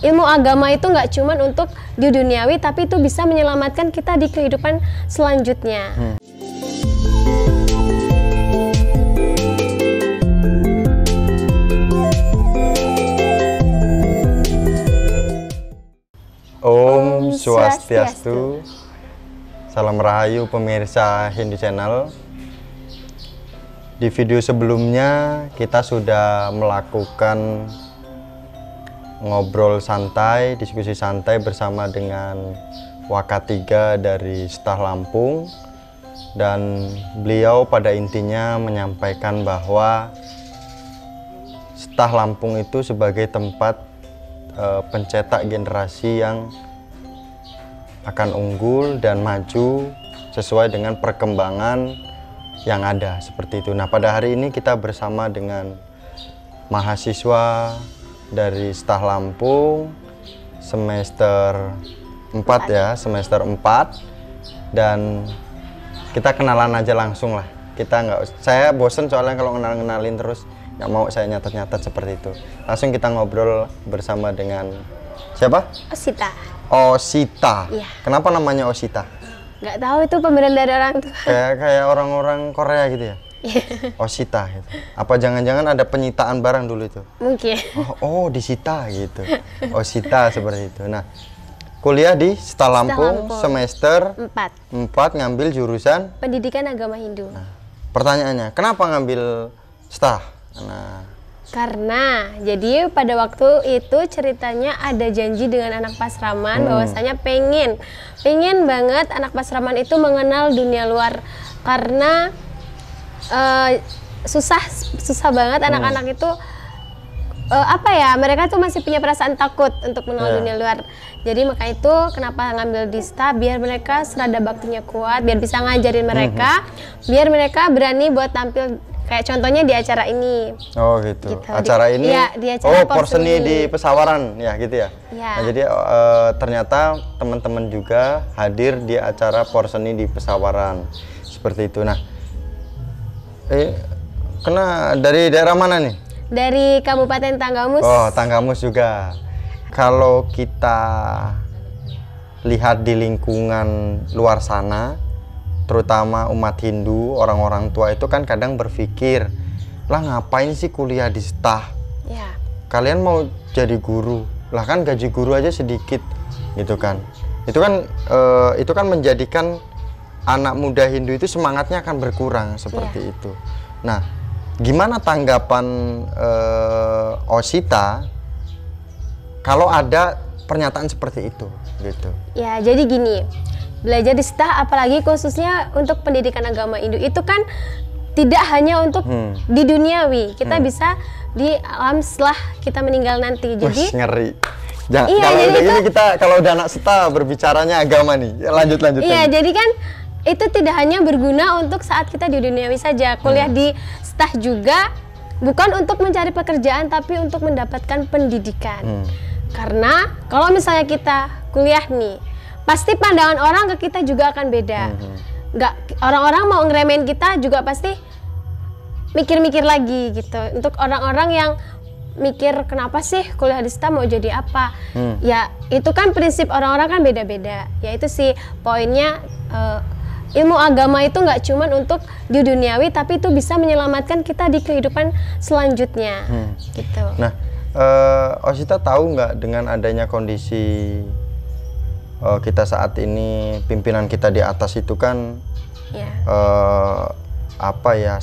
ilmu agama itu nggak cuman untuk di duniawi, tapi itu bisa menyelamatkan kita di kehidupan selanjutnya. Om Swastiastu. Salam Rahayu pemirsa Hindu Channel. Di video sebelumnya kita sudah melakukan ngobrol santai, diskusi santai bersama dengan Wakatiga dari Stah Lampung, dan beliau pada intinya menyampaikan bahwa Stah Lampung itu sebagai tempat pencetak generasi yang akan unggul dan maju sesuai dengan perkembangan yang ada, seperti itu. Nah, pada hari ini kita bersama dengan mahasiswa dari Stah Lampung semester 4 ya, semester 4, dan kita kenalan aja langsung lah. Saya bosen soalnya kalau kenalin terus, nggak mau saya nyatat seperti itu. Langsung kita ngobrol bersama dengan siapa? Osita. Osita. Iya. Kenapa namanya Osita? Nggak tahu, itu pemberian dari orang tua. Kayak orang-orang Korea gitu ya. Osita gitu. Apa jangan-jangan ada penyitaan barang dulu itu? Mungkin. Oh, disita gitu. Osita seperti itu. Nah, kuliah di Stah Lampung semester 4 ngambil jurusan Pendidikan Agama Hindu. Nah, pertanyaannya, kenapa ngambil Stah? Nah, karena jadi pada waktu itu ceritanya ada janji dengan anak Pasraman bahwasanya pengen banget anak Pasraman itu mengenal dunia luar, karena susah banget anak-anak itu mereka tuh masih punya perasaan takut untuk mengenal dunia luar. Jadi maka itu kenapa ngambil di Stah, biar mereka serada baktinya kuat, biar bisa ngajarin mereka, biar mereka berani buat tampil. Kayak contohnya di acara ini. Oh gitu. Acara ini? Ya, di acara Porseni di Pesawaran ya gitu ya? Ya. Nah, jadi ternyata teman-teman juga hadir di acara Porseni di Pesawaran. Seperti itu. Nah, kena dari daerah mana nih? Dari Kabupaten Tanggamus. Oh, Tanggamus juga. Kalau kita lihat di lingkungan luar sana, terutama umat Hindu, orang-orang tua itu kan kadang berpikir, lah ngapain sih kuliah di Stah? Ya. Kalian mau jadi guru, lah kan gaji guru aja sedikit, gitu kan? Itu kan menjadikan anak muda Hindu itu semangatnya akan berkurang seperti itu. Nah, gimana tanggapan Osita kalau ada pernyataan seperti itu, gitu? Ya, jadi gini. Belajar di Stah, apalagi khususnya untuk pendidikan agama Hindu, itu kan tidak hanya untuk di duniawi, kita bisa di alam setelah kita meninggal nanti. Jadi ngeri. Kalau udah anak Stah berbicaranya agama nih, lanjut. Iya, jadi kan itu tidak hanya berguna untuk saat kita di duniawi saja. Kuliah di Stah juga bukan untuk mencari pekerjaan, tapi untuk mendapatkan pendidikan. Karena kalau misalnya kita kuliah nih, pasti pandangan orang ke kita juga akan beda. Orang-orang mau ngeremehin kita juga pasti mikir-mikir lagi gitu. Untuk orang-orang yang mikir kenapa sih kuliah di Stah, mau jadi apa? Ya itu kan prinsip orang-orang kan beda-beda. Ya itu sih poinnya, ilmu agama itu nggak cuman untuk di duniawi, tapi itu bisa menyelamatkan kita di kehidupan selanjutnya. Gitu. Nah, Osita tahu nggak dengan adanya kondisi kita saat ini, pimpinan kita di atas itu kan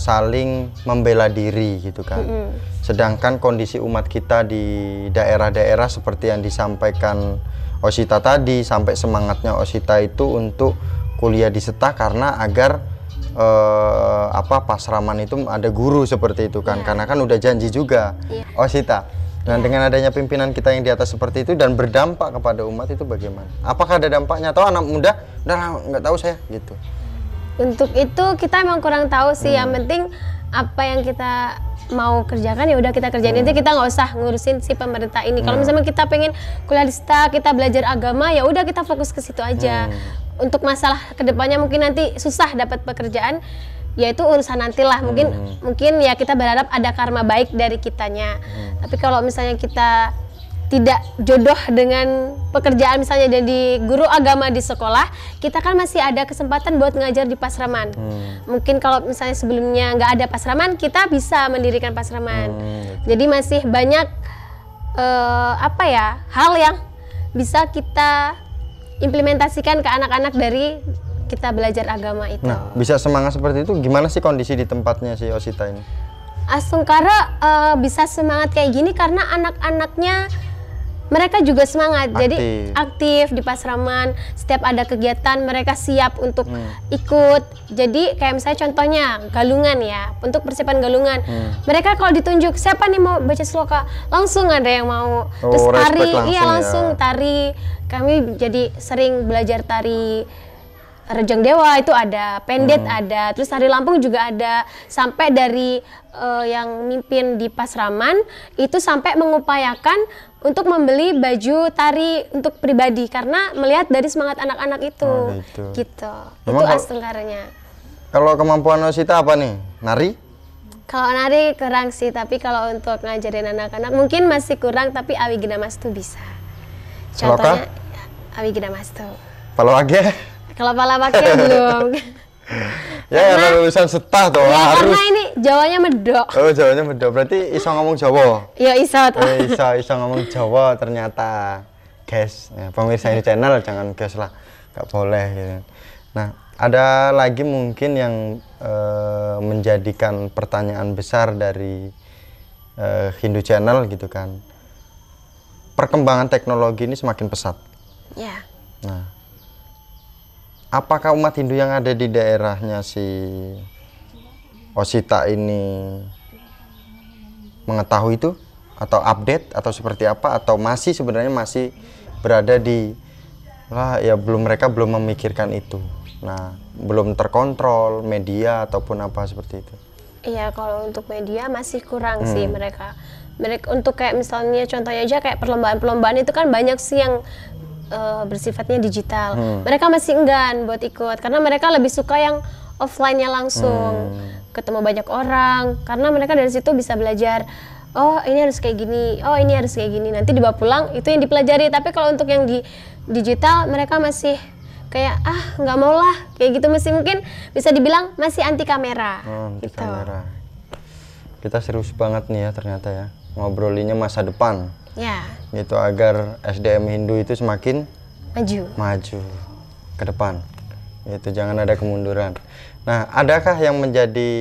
saling membela diri gitu kan. Sedangkan kondisi umat kita di daerah-daerah seperti yang disampaikan Osita tadi, sampai semangatnya Osita itu untuk kuliah di Stah karena agar Pasraman itu ada guru seperti itu kan, karena kan udah janji juga. Osita, dan dengan adanya pimpinan kita yang di atas seperti itu dan berdampak kepada umat itu bagaimana? Apakah ada dampaknya atau anak muda udah nggak tahu saya gitu? Untuk itu kita emang kurang tahu sih. Yang penting apa yang kita mau kerjakan ya udah kita kerjain aja, kita nggak usah ngurusin si pemerintah ini. Kalau misalnya kita pengen kuliah di Stah, kita belajar agama, ya udah kita fokus ke situ aja. Untuk masalah kedepannya mungkin nanti susah dapat pekerjaan, ya itu urusan nantilah. Mungkin ya kita berharap ada karma baik dari kitanya. Tapi kalau misalnya kita tidak jodoh dengan pekerjaan misalnya jadi guru agama di sekolah, kita kan masih ada kesempatan buat ngajar di pasraman. Mungkin kalau misalnya sebelumnya nggak ada pasraman, kita bisa mendirikan pasraman. Jadi masih banyak hal yang bisa kita implementasikan ke anak-anak dari kita belajar agama itu. Nah, bisa semangat seperti itu, gimana sih kondisi di tempatnya si Osita ini? Astungkara bisa semangat kayak gini karena anak-anaknya mereka juga semangat, jadi aktif di pasraman. Setiap ada kegiatan mereka siap untuk ikut. Jadi kayak misalnya contohnya galungan ya, untuk persiapan galungan. Mereka kalau ditunjuk siapa nih mau baca sloka, langsung ada yang mau. Terus tari, iya langsung tari. Kami jadi sering belajar tari Rejang Dewa itu ada, pendet ada, terus tari Lampung juga ada. Sampai dari yang mimpin di pasraman itu sampai mengupayakan untuk membeli baju tari untuk pribadi karena melihat dari semangat anak-anak itu. Gitu. Memang itu Astungkaranya. Kalau kemampuan Osita apa nih? Nari? Kalau nari kurang sih, tapi kalau untuk ngajarin anak-anak mungkin masih kurang, tapi Awigina Mastu bisa. Contohnya Awigina Mastu. Kalau Age? Kalau Palawaknya belum. Ya, lulusan setah tuh ya, harus. Karena ini Jawanya medok. Oh, Jawanya medok. Berarti iso ngomong Jawa. Iya, iso. Iso ngomong Jawa ternyata. Guys, ya, pemirsa ini channel jangan guys lah. Gak boleh gitu. Nah, ada lagi mungkin yang menjadikan pertanyaan besar dari Hindu Channel gitu kan. Perkembangan teknologi ini semakin pesat. Ya. Nah, apakah umat Hindu yang ada di daerahnya si Osita ini mengetahui itu atau update atau seperti apa, atau masih sebenarnya masih berada di mereka belum memikirkan itu. Nah, belum terkontrol media ataupun apa seperti itu. Iya, kalau untuk media masih kurang sih mereka. Mereka untuk kayak misalnya contohnya aja kayak perlombaan-perlombaan itu kan banyak sih yang bersifatnya digital. Mereka masih enggan buat ikut karena mereka lebih suka yang offline-nya langsung, ketemu banyak orang, karena mereka dari situ bisa belajar. Oh, ini harus kayak gini. Oh, ini harus kayak gini. Nanti dibawa pulang itu yang dipelajari. Tapi kalau untuk yang di digital mereka masih kayak nggak mau lah kayak gitu, masih mungkin bisa dibilang masih anti kamera. Anti kamera. Kita serius banget nih ya ternyata ya, ngobrolinnya masa depan. Ya. Gitu agar SDM Hindu itu semakin maju ke depan. Itu jangan ada kemunduran. Nah, adakah yang menjadi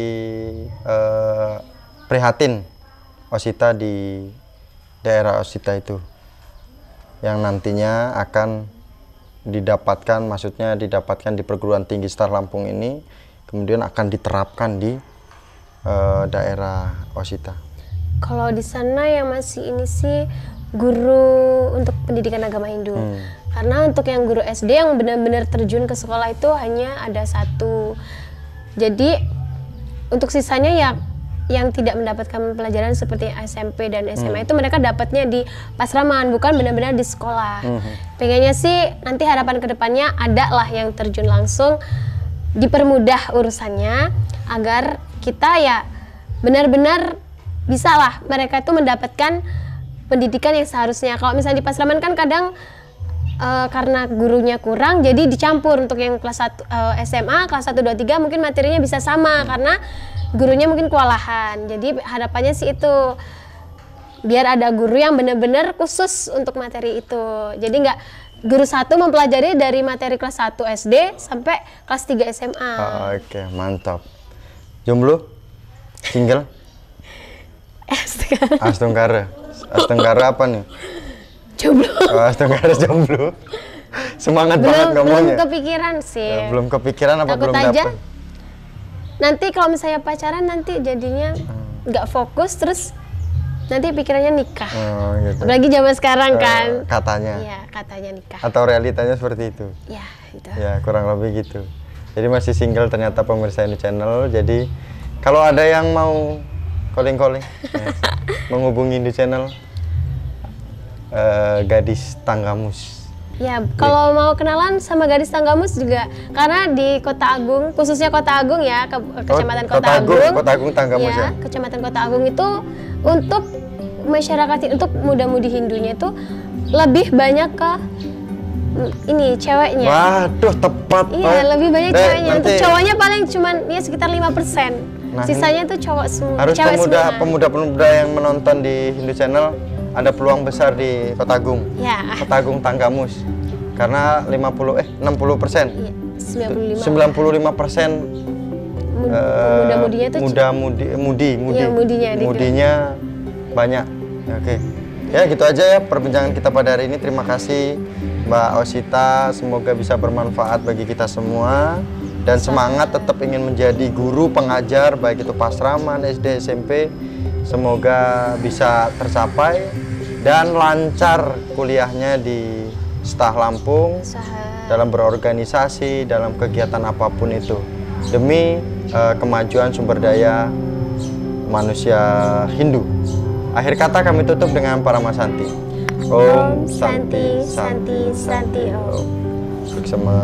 prihatin Osita di daerah Osita itu yang nantinya akan didapatkan, maksudnya didapatkan di perguruan tinggi Star Lampung ini, kemudian akan diterapkan di daerah Osita? Kalau di sana yang masih ini sih guru untuk pendidikan agama Hindu. Karena untuk yang guru SD yang benar-benar terjun ke sekolah itu hanya ada 1. Jadi untuk sisanya ya yang tidak mendapatkan pelajaran seperti SMP dan SMA itu mereka dapatnya di pasraman, bukan benar-benar di sekolah. Pengennya sih nanti harapan kedepannya ada lah yang terjun langsung, dipermudah urusannya agar kita ya benar-benar bisa lah mereka itu mendapatkan pendidikan yang seharusnya. Kalau misalnya di pasraman kan kadang karena gurunya kurang jadi dicampur. Untuk yang kelas 1 SMA, kelas 1, 2, 3 mungkin materinya bisa sama karena gurunya mungkin kewalahan. Jadi harapannya sih itu biar ada guru yang benar-benar khusus untuk materi itu. Jadi nggak guru 1 mempelajari dari materi kelas 1 SD sampai kelas 3 SMA. Oke, mantap. Jomblo? Single? Astungkara. Astungkara apa nih? Jomblo. Oh, Astungkara jomblo. Semangat banget ngomongnya. Belum kepikiran sih. Ya, belum kepikiran apa takut belum aja dapet? Nanti kalau misalnya pacaran nanti jadinya nggak fokus, terus nanti pikirannya nikah. Oh, gitu. Apalagi zaman sekarang kan. Katanya. Iya, katanya nikah. Atau realitanya seperti itu? Ya, itu. Ya, kurang lebih gitu. Jadi masih single ternyata pemirsa ini channel. Jadi kalau ada yang mau calling-calling, menghubungi di channel Gadis Tanggamus. Ya, kalau mau kenalan sama Gadis Tanggamus juga, karena di Kota Agung, khususnya Kota Agung ya, Kecamatan Kota Agung. Kota Agung Tanggamus ya. Kecamatan Kota Agung itu untuk masyarakat untuk muda-mudi Hindunya itu lebih banyak ke ini ceweknya. Waduh, tepat. Iya, lebih banyak ceweknya. Untuk nanti cowoknya paling cuman ya sekitar 5%. Nah, Sisanya tuh cowok semua. harus cewek semua. pemuda-pemuda yang menonton di Hindu Channel ada peluang besar di Kota Agung. Ya. Kota Agung Tanggamus. Karena 60%. Iya, 95. 95% Muda-mudinya tuh Iya, mudinya banyak. Oke. Ya, gitu aja ya perbincangan kita pada hari ini. Terima kasih Mbak Osita, semoga bisa bermanfaat bagi kita semua dan semangat tetap ingin menjadi guru pengajar baik itu Pasraman, SD, SMP. Semoga bisa tercapai dan lancar kuliahnya di Stah Lampung dalam berorganisasi, dalam kegiatan apapun itu demi kemajuan sumber daya manusia Hindu. Akhir kata kami tutup dengan Paramasanti. Om Santi Santi Santi Om. Bersama